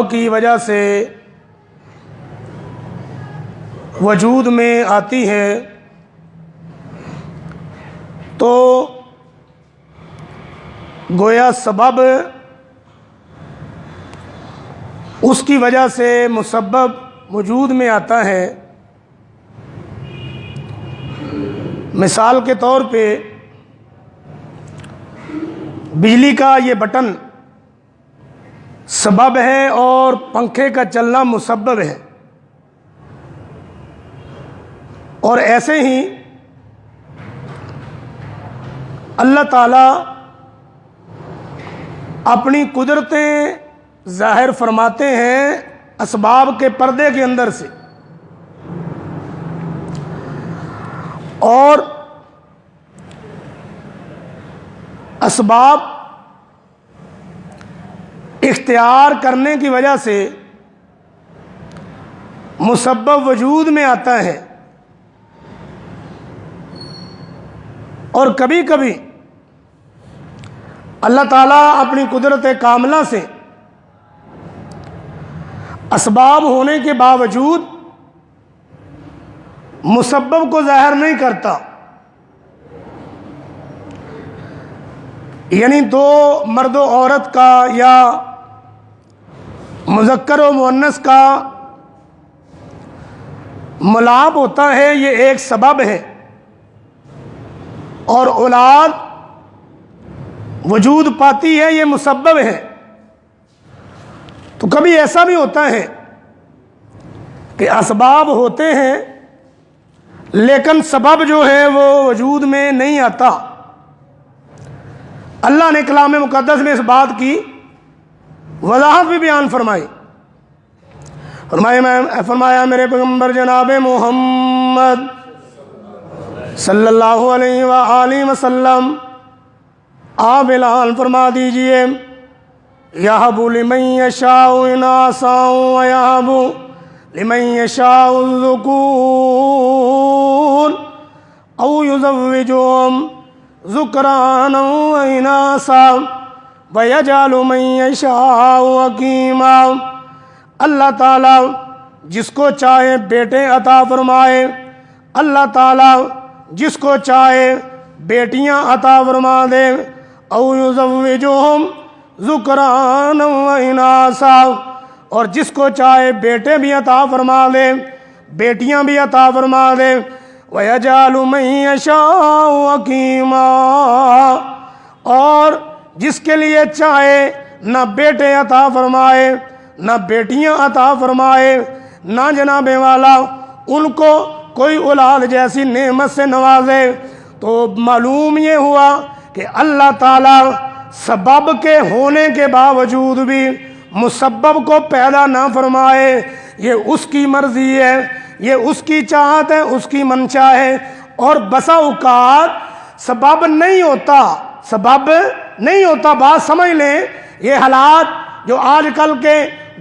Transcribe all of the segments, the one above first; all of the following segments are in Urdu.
کی وجہ سے وجود میں آتی ہے تو گویا سبب اس کی وجہ سے مسبب وجود میں آتا ہے۔ مثال کے طور پہ بجلی کا یہ بٹن سبب ہے اور پنکھے کا چلنا مسبب ہے، اور ایسے ہی اللہ تعالیٰ اپنی قدرتیں ظاہر فرماتے ہیں اسباب کے پردے کے اندر سے، اور اسباب اختیار کرنے کی وجہ سے مسبب وجود میں آتا ہے۔ اور کبھی کبھی اللہ تعالیٰ اپنی قدرت کاملہ سے اسباب ہونے کے باوجود مسبب کو ظاہر نہیں کرتا، یعنی دو مرد و عورت کا یا مذکر و مؤنث کا ملاپ ہوتا ہے، یہ ایک سبب ہے، اور اولاد وجود پاتی ہے، یہ مسبب ہے۔ تو کبھی ایسا بھی ہوتا ہے کہ اسباب ہوتے ہیں لیکن سبب جو ہے وہ وجود میں نہیں آتا۔ اللہ نے کلام مقدس میں اس بات کی وضاحت بھی بیان فرمائی۔ فرمایا میرے پیغمبر جناب محمد صلی اللہ علیہ وآلہ وسلم آپ اعلان فرما دیجئے، یہب لمن یشاء اناثا ویہب لمن یشاء الذکور او یزوجہم ذکرانا واناثا وَيَجْعَلُ مَن يَشَاءُ عَقِیمًا۔ اللہ تعالیٰ جس کو چاہے بیٹے عطا فرمائے، اللہ تعالیٰ جس کو چاہے بیٹیاں عطا فرما دے، او یزوجہم ذکرانا واناثا، اور جس کو چاہے بیٹے بھی عطا فرما دے بیٹیاں بھی عطا فرما دے، وَيَجْعَلُ مَن يَشَاءُ عَقِیمًا، اور جس کے لیے چاہے نہ بیٹے عطا فرمائے نہ بیٹیاں عطا فرمائے، نہ جناب والا ان کو کوئی اولاد جیسی نعمت سے نوازے۔ تو معلوم یہ ہوا کہ اللہ تعالیٰ سبب کے ہونے کے باوجود بھی مسبب کو پیدا نہ فرمائے، یہ اس کی مرضی ہے، یہ اس کی چاہت ہے، اس کی منشا ہے۔ اور بسا اوقات سبب نہیں ہوتا، بات سمجھ لیں۔ یہ حالات جو آج کل کے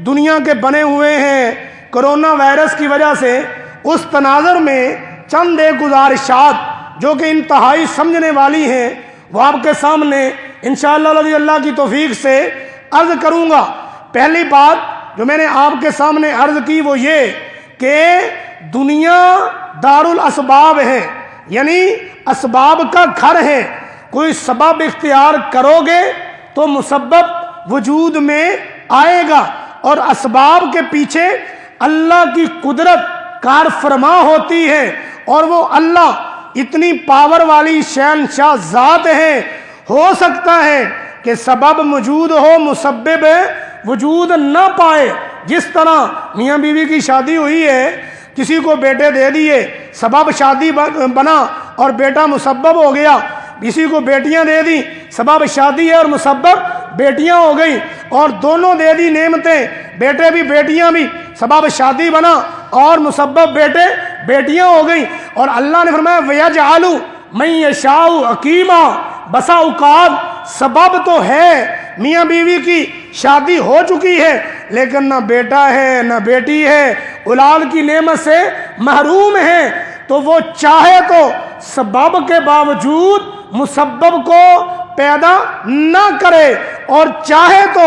دنیا کے بنے ہوئے ہیں کرونا وائرس کی وجہ سے، اس تناظر میں چند ایک گزارشات جو کہ انتہائی سمجھنے والی ہیں وہ آپ کے سامنے انشاءاللہ رضی اللہ کی توفیق سے عرض کروں گا۔ پہلی بات جو میں نے آپ کے سامنے عرض کی وہ یہ کہ دنیا دارالاسباب ہے، یعنی اسباب کا گھر ہے۔ کوئی سبب اختیار کرو گے تو مسبب وجود میں آئے گا، اور اسباب کے پیچھے اللہ کی قدرت کار فرما ہوتی ہے، اور وہ اللہ اتنی پاور والی شہنشاہ ذات ہے۔ ہو سکتا ہے کہ سبب موجود ہو، مسبب وجود نہ پائے۔ جس طرح میاں بیوی کی شادی ہوئی ہے، کسی کو بیٹے دے دیے، سبب شادی بنا اور بیٹا مسبب ہو گیا، کسی کو بیٹیاں دے دی، سبب شادی ہے اور مسبب بیٹیاں ہو گئی، اور دونوں دے دی نعمتیں، بیٹے بھی بیٹیاں بھی، سبب شادی بنا اور مسبب بیٹے بیٹیاں ہو گئی۔ اور اللہ نے فرمایا وَيَجْعَلُ مَن يَشَاءُ عَقِیمًا، بسا اوقات سبب تو ہے، میاں بیوی کی شادی ہو چکی ہے لیکن نہ بیٹا ہے نہ بیٹی ہے، اولاد کی نعمت سے محروم ہے، تو وہ چاہے تو سبب کے باوجود مسبب کو پیدا نہ کرے، اور چاہے تو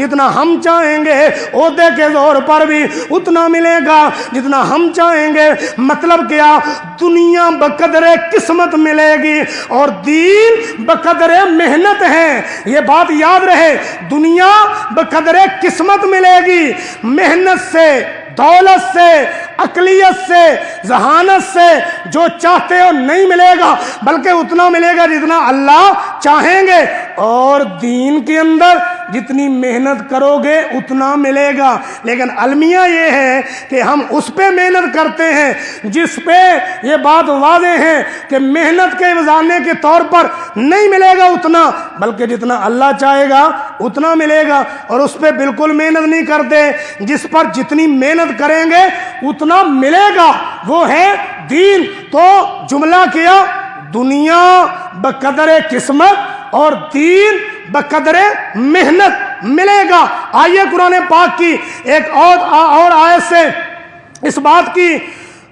جتنا ہم چاہیں گے عہدے کے زور پر بھی اتنا ملے گا جتنا ہم چاہیں گے. مطلب کیا؟ دنیا بقدر قسمت ملے گی اور دین بقدر محنت ہے. یہ بات یاد رہے, دنیا بقدر قسمت ملے گی, محنت سے, دولت سے, عقلیت سے, ذہانت سے جو چاہتے ہو نہیں ملے گا, بلکہ اتنا ملے گا جتنا اللہ چاہیں گے. اور دین کے اندر جتنی محنت کرو گے اتنا ملے گا. لیکن المیہ یہ ہے کہ ہم اس پہ محنت کرتے ہیں جس پہ یہ بات واضح ہے کہ محنت کے وزانے کے طور پر نہیں ملے گا اتنا, بلکہ جتنا اللہ چاہے گا اتنا ملے گا, اور اس پہ بالکل محنت نہیں کرتے جس پر جتنی محنت کریں گے اتنا ملے گا, وہ ہے دین. تو جملہ کیا؟ دنیا بقدر قسمت اور دین بقدر محنت ملے گا. آئیے قرآن پاک کی ایک اور آیت سے اس بات کی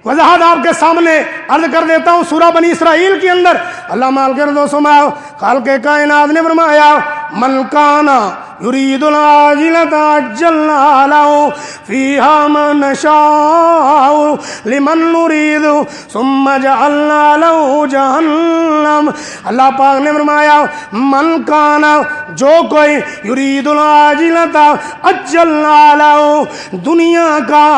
وضاحت آپ کے سامنے عرض کر دیتا ہوں. سورہ بنی اسرائیل کے اندر اللہ مال کے دوستوں خالق کائنات نے فرمایا من کانا یرید العاجلۃ عجلنا لہ فیہا ما نشاء لمن نرید ثم جعلنا لہ جہنم. اللہ پاک نے فرمایا من کانا, جو کوئی یرید العاجلۃ عجلنا لہ, دنیا کا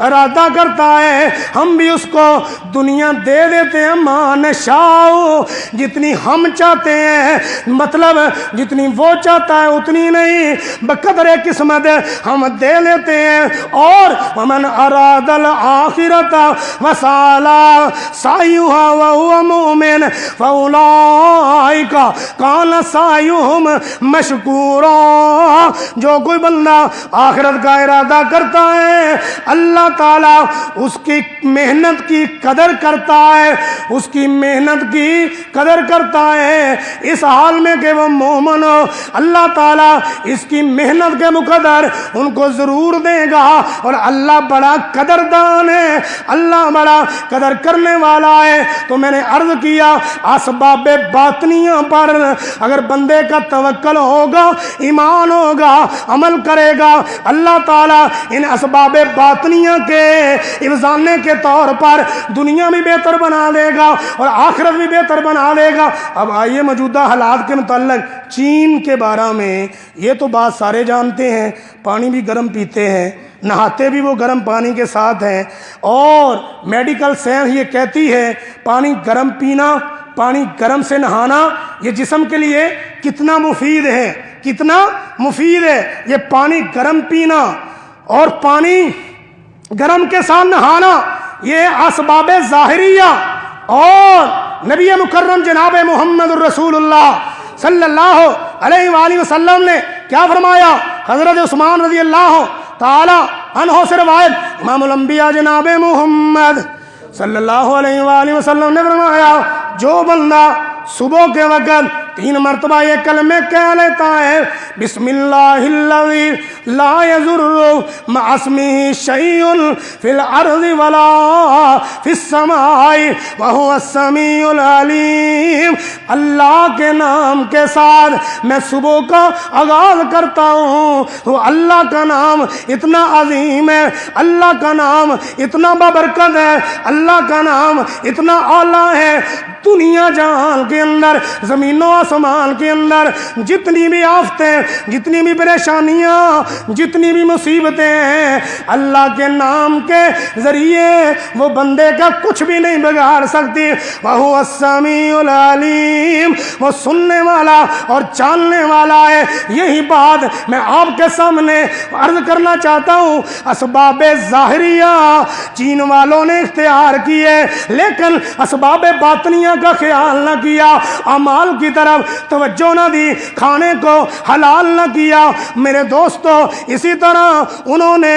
ارادہ کرتا ہے ہم بھی اس کو دنیا دے دیتے ہیں. ما نشاء, جتنی ہم چاہتے ہیں, مطلب جتنی وہ چاہتا ہے اتنی نہیں, بقدر قسمت ہم دے لیتے ہیں. اور ومن اراد الآخرۃ وسعی سعیھا وہو مؤمن فاولئک کان سعیھم مشکورا. جو کوئی بندہ آخرت کا ارادہ کرتا ہے اللہ تعالیٰ اس کی محنت کی قدر کرتا ہے, اس کی محنت کی قدر کرتا ہے اس حال میں کہ وہ مومن ہو. اللہ تعالیٰ اس کی محنت کے مقدر ان کو ضرور دے گا. اور اللہ بڑا قدردان ہے, اللہ بڑا قدر کرنے والا ہے. تو میں نے عرض کیا اسباب باطنیہ پر اگر بندے کا توکل ہوگا, ایمان ہوگا, عمل کرے گا, اللہ تعالیٰ ان اسباب باطنیہ کے افزانے کے طور پر دنیا بھی بہتر بنا دے گا اور آخرت بھی بہتر بنا دے گا. اب آئیے موجودہ حالات کے متعلق چین کے بارے میں یہ تو بات سارے جانتے ہیں, پانی بھی گرم پیتے ہیں, نہاتے بھی وہ گرم پانی کے ساتھ ہیں, اور میڈیکل سائنس یہ کہتی ہے پانی گرم پینا, پانی گرم سے نہانا یہ جسم کے لیے کتنا مفید ہے, کتنا مفید ہے. یہ پانی گرم پینا اور پانی گرم کے ساتھ نہانا یہ اسباب ظاہریہ. اور نبی مکرم جناب محمد الرسول اللہ صلی اللہ علیہ وآلہ وسلم نے کیا فرمایا؟ حضرت عثمان رضی اللہ تعالی عنہ سے روایت, امام الانبیاء جناب محمد صلی اللہ علیہ وآلہ وسلم نے فرمایا جو بندہ صبح کے وقت 3 مرتبہ یہ کلمے کہہ لیتا ہے بسم اللہ الذی لا یضر مع اسمہ شیء فی الارض ولا فی السماء وہو السمیع العلیم, اللہ کے نام کے ساتھ میں صبح کا آغاز کرتا ہوں. تو اللہ کا نام اتنا عظیم ہے, اللہ کا نام اتنا بابرکت ہے, اللہ کا نام اتنا اعلیٰ ہے. دنیا جہان کے اندر, زمین و آسمان کے اندر جتنی بھی آفتیں, جتنی بھی پریشانیاں, جتنی بھی مصیبتیں ہیں, اللہ کے نام کے ذریعے وہ بندے کا کچھ بھی نہیں بگاڑ سکتی. وَهُوَ السَّمِيعُ الْعَلِيمُ, وہ سننے والا اور جاننے والا ہے. یہی بات میں آپ کے سامنے عرض کرنا چاہتا ہوں. اسباب ظاہریہ چین والوں نے اختیار کیے, لیکن اسباب باطنیہ کا خیال نہ کیا, اعمال کی طرف توجہ نہ دی, کھانے کو حلال نہ کیا. میرے دوستو اسی طرح انہوں نے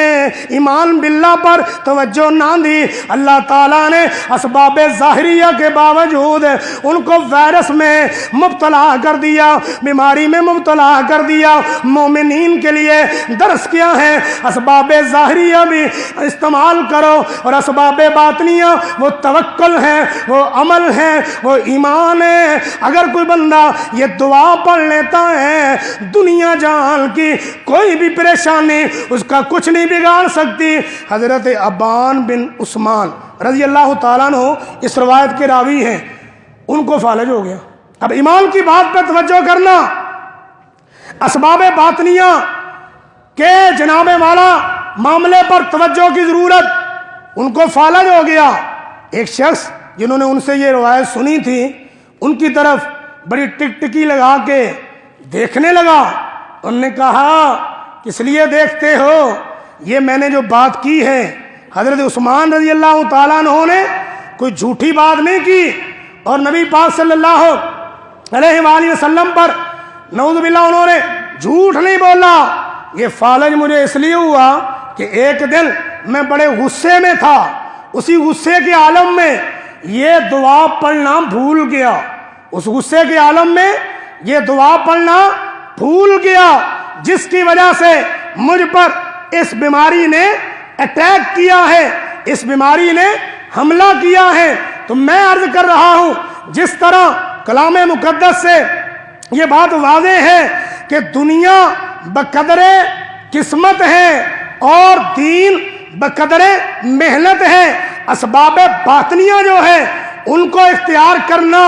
ایمان باللہ پر توجہ نہ دی. اللہ تعالیٰ نے اسباب ظاہریہ کے باوجود ان کو وائرس میں مبتلا کر دیا, بیماری میں مبتلا کر دیا. مومنین کے لیے درس کیا ہے؟ اسباب ظاہریہ بھی استعمال کرو, اور اسباب باطنیہ وہ توکل ہے, وہ عمل ہے, وہ ایمان ہے. اگر کوئی بندہ یہ دعا پڑھ لیتا ہے، دنیا جان کی کوئی بھی پریشانی اس کا کچھ نہیں بگاڑ سکتی۔ حضرت ابان بن عثمان رضی اللہ تعالیٰ عنہ اس روایت کے راوی ہیں، ان کو فالج ہو گیا۔ اب ایمان کی بات پر توجہ کرنا، اسباب باطنیہ کے جناب والا معاملے پر توجہ کی ضرورت، ان کو فالج ہو گیا۔ ایک شخص جنہوں نے ان سے یہ روایت سنی تھی، ان کی طرف بڑی ٹک ٹکی لگا کے دیکھنے لگا۔ انہوں نے کہا کس لیے دیکھتے ہو؟ یہ میں نے جو بات کی ہے، حضرت عثمان رضی اللہ تعالیٰ عنہ نے کوئی جھوٹی بات نہیں کی، اور نبی پاک صلی اللہ علیہ وآلہ وسلم پر نعوذ باللہ انہوں نے جھوٹ نہیں بولا۔ یہ فالج مجھے اس لیے ہوا کہ ایک دن میں بڑے غصے میں تھا، اسی غصے کے عالم میں یہ دعا پڑھنا بھول گیا، اس غصے کے عالم میں یہ دعا پڑھنا بھول گیا، جس کی وجہ سے مجھ پر اس بیماری نے اٹیک کیا ہے، اس بیماری نے حملہ کیا ہے۔ تو میں عرض کر رہا ہوں، جس طرح کلام مقدس سے یہ بات واضح ہے کہ دنیا بقدر قسمت ہے اور دین بقدر محنت ہے، اسباب باطنیہ جو ہے ان کو اختیار کرنا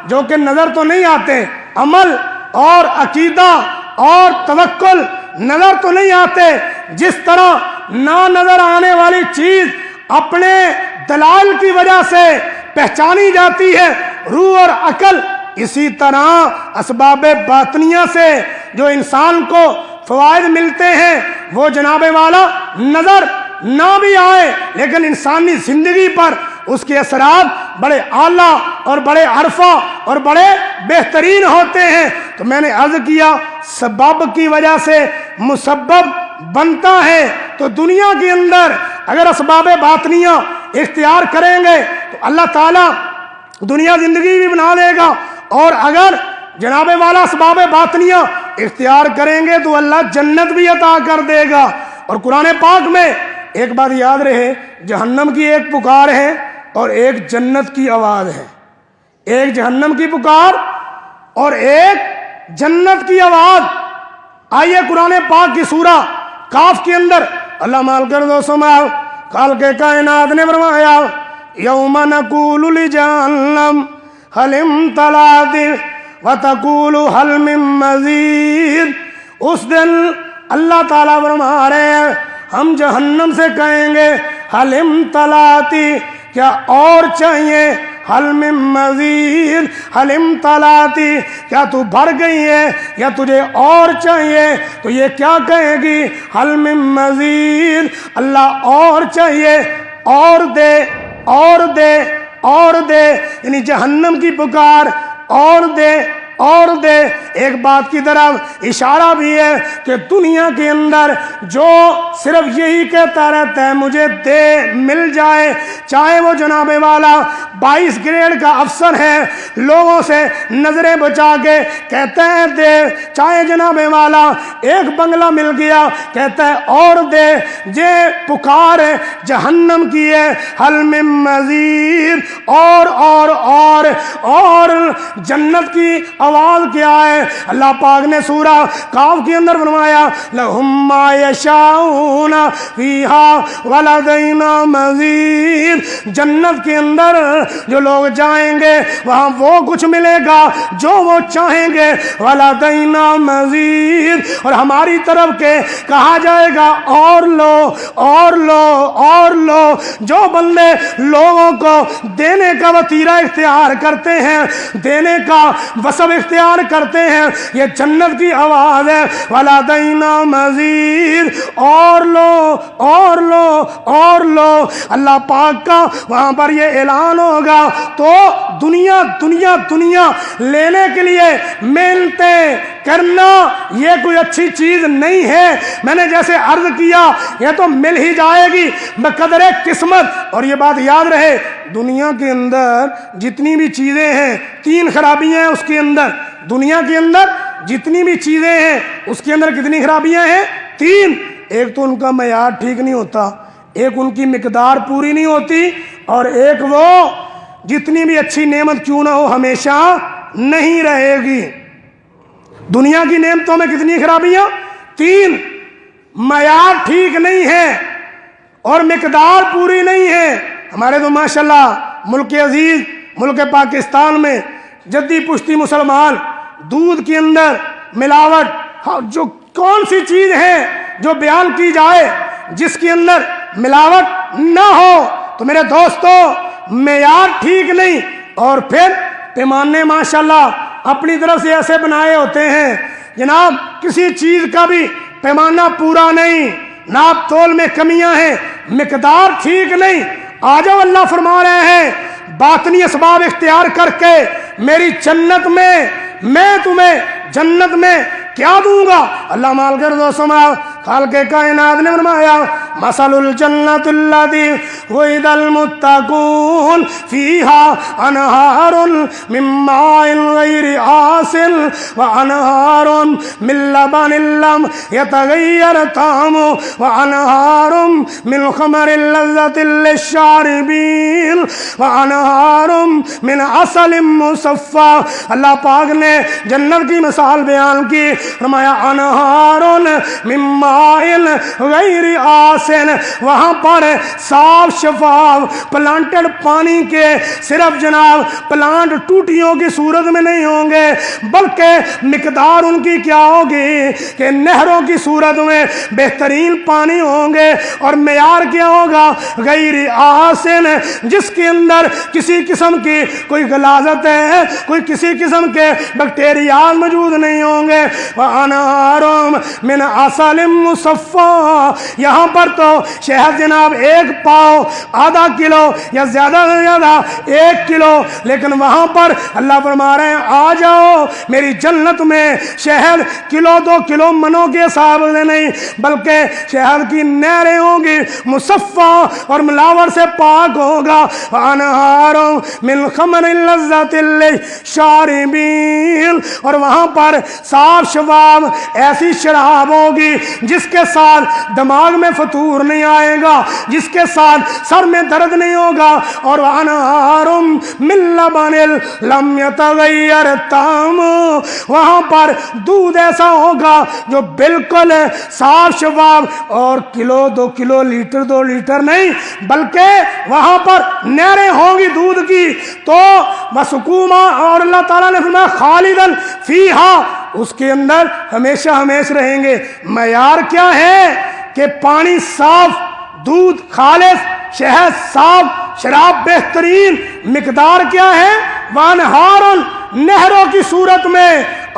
جو کہ نظر تو نہیں آتے، عمل اور عقیدہ اور توکل نظر تو نہیں آتے، جس طرح نہ نظر آنے والی چیز اپنے دلائل کی وجہ سے پہچانی جاتی ہے، روح اور عقل، اسی طرح اسباب باطنیہ سے جو انسان کو فوائد ملتے ہیں وہ جناب والا نظر نہ بھی آئے، لیکن انسانی زندگی پر اس کے اثرات بڑے اعلیٰ اور بڑے عرفہ اور بڑے بہترین ہوتے ہیں۔ تو میں نے عرض کیا سبب کی وجہ سے مسبب بنتا ہے، تو دنیا کے اندر اگر اسباب باطنیہ اختیار کریں گے تو اللہ تعالیٰ دنیا زندگی بھی بنا لے گا، اور اگر جناب والا اسباب باطنیہ اختیار کریں گے تو اللہ جنت بھی عطا کر دے گا۔ اور قرآن پاک میں ایک بات یاد رہے، جہنم کی ایک پکار ہے اور ایک جنت کی آواز ہے، ایک جہنم کی پکار اور ایک جنت کی آواز۔ آئیے قرآن پاک کی سورہ کاف کے اندر اللہ مال کر دو سما خالق کے کائنات نے فرمایا یوم نقول لجہنم هل امتلأت وتقول هل من مزید۔ اس دن اللہ تعالیٰ فرما رہے ہیں ہم جہنم سے کہیں گے هل امتلأت، کیا اور چاہیے، هل من مزید، هل امتلأت، کیا تو بھر گئی ہے یا تجھے اور چاہیے؟ تو یہ کیا کہے گی، هل من مزید، اللہ اور چاہیے، اور دے اور دے اور دے، یعنی جہنم کی پکار اور دے اور دے۔ ایک بات کی طرف اشارہ بھی ہے کہ دنیا کے اندر جو صرف یہی کہتا رہتا ہے مجھے دے مل جائے، چاہے وہ جناب والا 22 گریڈ کا افسر ہے، لوگوں سے نظریں بچا کے کہتا ہے دے، چاہے جناب والا ایک بنگلہ مل گیا کہتا ہے اور دے۔ یہ پکار ہے جہنم کی ہے، حل من مزید، اور جنت کی آواز کیا ہے؟ اللہ پاک نے سورہ کاف کے اندر فرمایا لَهُمْ مَا يَشَاءُونَ فِيهَا وَلَدَيْنَا مَزِيدٌ۔ جنت کے اندر جو لوگ جائیں گے وہاں وہ کچھ ملے گا جو وہ چاہیں گے، وَلَدَيْنَا مَزِيدٌ، اور ہماری طرف کے کہا جائے گا اور لو اور لو اور لو۔ جو بندے لوگوں کو دینے کا وتیرہ اختیار کرتے ہیں، دینے کا وسب اختیار کرتے ہیں، یہ جنت کی آواز ہے وَلَدَيْنَا مَزِيدٌ، اور لو اور لو اور لو۔ اللہ پاک کا وہاں پر یہ اعلان ہوگا۔ تو دنیا دنیا دنیا لینے کے لیے محنتیں کرنا یہ کوئی اچھی چیز نہیں ہے۔ میں نے جیسے عرض کیا یہ تو مل ہی جائے گی بقدر قسمت۔ اور یہ بات یاد رہے دنیا کے اندر جتنی بھی چیزیں ہیں 3 خرابیاں ہیں اس کے اندر، دنیا کے اندر جتنی بھی چیزیں ہیں اس کے اندر کتنی خرابیاں ہیں؟ 3۔ ایک تو ان کا معیار ٹھیک نہیں ہوتا، ایک ان کی مقدار پوری نہیں ہوتی، اور ایک وہ جتنی بھی اچھی نعمت کیوں نہ ہو ہمیشہ نہیں رہے گی۔ دنیا کی نعمتوں میں کتنی خرابیاں؟ 3، معیار ٹھیک نہیں ہے اور مقدار پوری نہیں ہے۔ ہمارے تو ماشاءاللہ ملک عزیز، ملک پاکستان میں جدی پشتی مسلمان دودھ کے اندر ملاوٹ، جو کون سی چیز ہے جو بیان کی جائے جس کے اندر ملاوٹ نہ ہو؟ تو میرے دوستو معیار ٹھیک نہیں، اور پھر پیمانے ماشاءاللہ اپنی طرف سے ایسے بنائے ہوتے ہیں جناب، کسی چیز کا بھی پیمانہ پورا نہیں، ناپ تول میں کمیاں ہیں، مقدار ٹھیک نہیں۔ آ جاؤ، اللہ فرما رہے ہیں باطنی اسباب اختیار کر کے میری جنت میں تمہیں جنت میں کیا دوں گا؟ اللہ مال کر دو سما خالق کائنات نے فرمایا مثل الجنت الذی وعد المتقون فیہا انہار من ماء غیر آسن وانہار من لبن لم یتغیر طعمہ وانہار من خمر لذۃ للشاربین وانہار من عسل مصفی۔ اللہ پاک نے جنت کی مثال بیان کی، فرمایا انہار من ماء غیر آسن، وہاں پر صاف شفاف پلانٹڈ پانی کے صرف جناب پلانٹ ٹوٹیوں کی صورت میں نہیں ہوں گے، بلکہ مقدار ان کی کیا ہوگی کہ نہروں کی صورت میں بہترین پانی ہوں گے، اور معیار کیا ہوگا؟ غیر آسن، جس کے اندر کسی قسم کی کوئی غلاظت ہے، کوئی کسی قسم کے بیکٹیریات موجود نہیں ہوں گے۔ وَأَنْهَارٌ مِّنْ عَسَلٍ مُّصَفًّى، یہاں پر تو شہد جناب 1 پاؤ، آدھا کلو یا زیادہ سے زیادہ 1 کلو، لیکن وہاں پر اللہ فرما رہے ہیں آ جاؤ میری جنت میں، شہد کلو 2 کلو منوں کے حساب سے نہیں، بلکہ شہد کی نہریں ہوں گی، مصفّى اور ملاوٹ سے پاک ہوگا۔ وَأَنْهَارٌ مِّن خَمْرٍ لَذَّةٍ لِّلشَّارِبِينَ، اور وہاں پر صاف شفاف ایسی شراب ہوگی جس کے ساتھ دماغ میں فطور نہیں آئے گا، جس کے ساتھ سر میں درد نہیں ہوگا۔ اور وَأَنْهَارٌ مِّن لَبَنٍ لَمْ يَتَغَيَّرْ طَعْمُهُ، وہاں پر دودھ ایسا ہوگا جو بالکل صاف شفاف، اور کلو 2 کلو لیٹر 2 لیٹر نہیں، بلکہ وہاں پر نہریں ہوں گی دودھ کی۔ تو وَسُقُومًا، اور اللہ تعالیٰ نے فرمایا خالداً فیہا، اس کے اندر ہمیشہ ہمیشہ رہیں گے۔ معیار کیا ہے کہ پانی صاف، دودھ خالص، شہد صاف، شراب بہترین۔ مقدار کیا ہے؟ وانہار، نہروں کی صورت میں،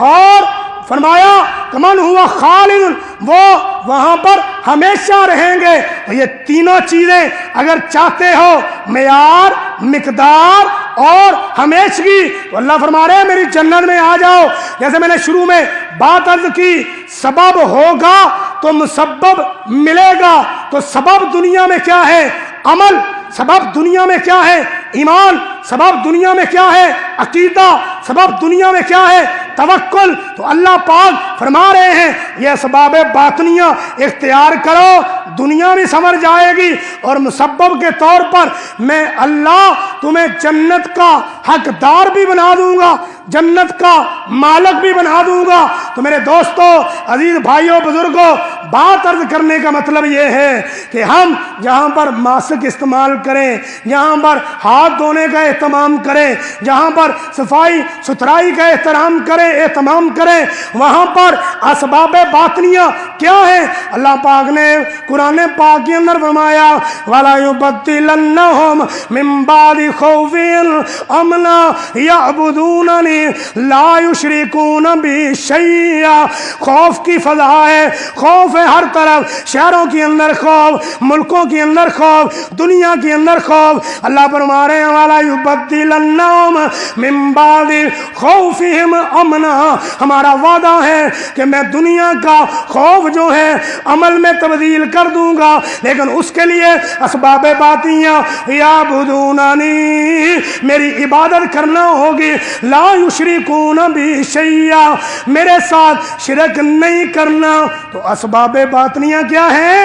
اور فرمایا کمن ہوا خالد، وہ وہاں پر ہمیشہ رہیں گے۔ تو یہ تینوں چیزیں اگر چاہتے ہو، معیار، مقدار اور ہمیشگی، تو اللہ فرما رہے ہیں میری جنت میں آ جاؤ۔ جیسے میں نے شروع میں بات عرض کی، سبب ہوگا تو مسبب ملے گا۔ تو سبب دنیا میں کیا ہے؟ عمل۔ سبب دنیا میں کیا ہے؟ ایمان۔ سبب دنیا میں کیا ہے؟ عقیدہ۔ سبب دنیا میں کیا ہے؟ توکل۔ تو اللہ پاک فرما رہے ہیں یہ اسباب باطنیہ اختیار کرو، دنیا بھی سمجھ جائے گی، اور مسبب کے طور پر میں اللہ تمہیں جنت کا حقدار بھی بنا دوں گا، جنت کا مالک بھی بنا دوں گا۔ تو میرے دوستو، عزیز بھائیوں، بزرگوں، بات عرض کرنے کا مطلب یہ ہے کہ ہم جہاں پر ماسک استعمال کریں، جہاں پر ہاتھ دھونے کا اہتمام کریں، جہاں پر صفائی ستھرائی کا اہتمام کریں، وہاں پر اسباب باطنیہ کیا ہے؟ اللہ پاک نے قرآن پاک کے اندر فرمایا وَلَا يُبَدِّلَنَّهُمْ مِن بَعْدِ خَوْفِهِمْ أَمْنًا يَعْبُدُونَنِي لَا يُشْرِكُونَ بِي شَيْئًا۔ خوف کی فضا ہے، خوف ہے ہر طرف، شہروں کے اندر خوف، ملکوں کے اندر خوف، دنیا کے اندر خوف۔ اللہ فرما رہے ہیں وَلَا يُبَدِّلَنَّهُمْ مِن بَعْدِ خَوْفِهِمْ أَمْنًا، ہمارا وعدہ ہے کہ میں دنیا کا خوف جو ہے عمل میں تبدیل کر دوں گا، لیکن اس کے لیے اسباب باطنیہ یعبدوننی، میری عبادت کرنا ہوگی، لا یشرکون بی شیئا، میرے ساتھ شرک نہیں کرنا۔ تو اسباب باطنیہ کیا ہے؟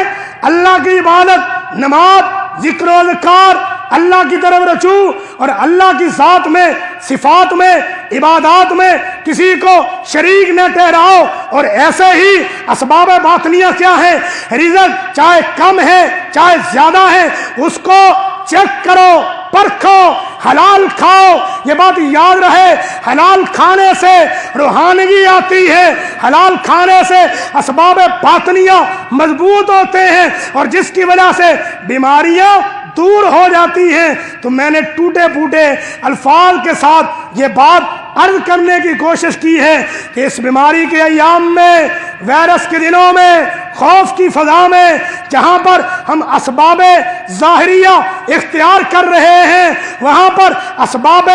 اللہ کی عبادت، نماز، ذکر و اذکار، اللہ کی طرف رجوع اور اللہ کی ذات میں، صفات میں، عبادات میں کسی کو شریک نہ ٹھہراؤ۔ اور ایسے ہی اسباب باطنیہ کیا ہے؟ رزق چاہے کم ہے چاہے زیادہ ہے، اس کو چیک کرو، پرکھو، حلال کھاؤ۔ یہ بات یاد رہے، حلال کھانے سے روحانگی آتی ہے، حلال کھانے سے اسباب باطنیہ مضبوط ہوتے ہیں، اور جس کی وجہ سے بیماریاں دور ہو جاتی ہیں۔ تو میں نے ٹوٹے پھوٹے الفاظ کے ساتھ یہ بات عرض کرنے کی کوشش کی ہے کہ اس بیماری کے ایام میں، وائرس کے دنوں میں، خوف کی فضا میں، جہاں پر ہم اسباب ظاہریہ اختیار کر رہے ہیں، وہاں پر اسباب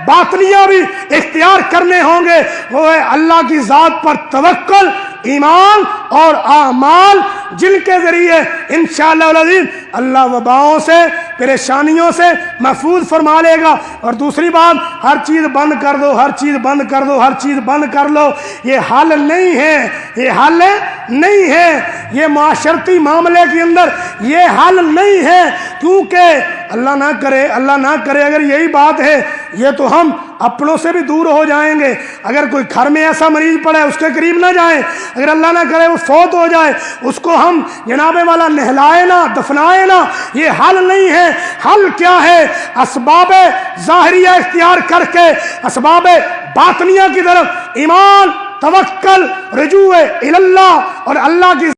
باطنیہ بھی اختیار کرنے ہوں گے۔ وہ ہے اللہ کی ذات پر توکل، ایمان اور اعمال، جن کے ذریعے انشاءاللہ العزیز اللہ وباؤں سے، پریشانیوں سے محفوظ فرما لے گا۔ اور دوسری بات، ہر چیز بند کر دو، ہر چیز بند کر دو، ہر چیز بند کر لو، یہ حل نہیں ہے، یہ حل نہیں ہے، یہ معاشرتی معاملے کے اندر یہ حل نہیں ہے، کیونکہ اللہ نہ کرے، اللہ نہ کرے اگر یہی بات ہے، یہ تو ہم اپنوں سے بھی دور ہو جائیں گے۔ اگر کوئی گھر میں ایسا مریض پڑا ہے اس کے قریب نہ جائیں، اگر اللہ نہ کرے وہ فوت ہو جائے اس کو ہم جناب والا نہلائے نہ، دفنائے نہ، یہ حل نہیں ہے۔ حل کیا ہے؟ اسباب ظاہریہ اختیار کر کے اسباب باطنیہ کی طرف ایمان، توکل، رجوع اللہ اور اللہ کی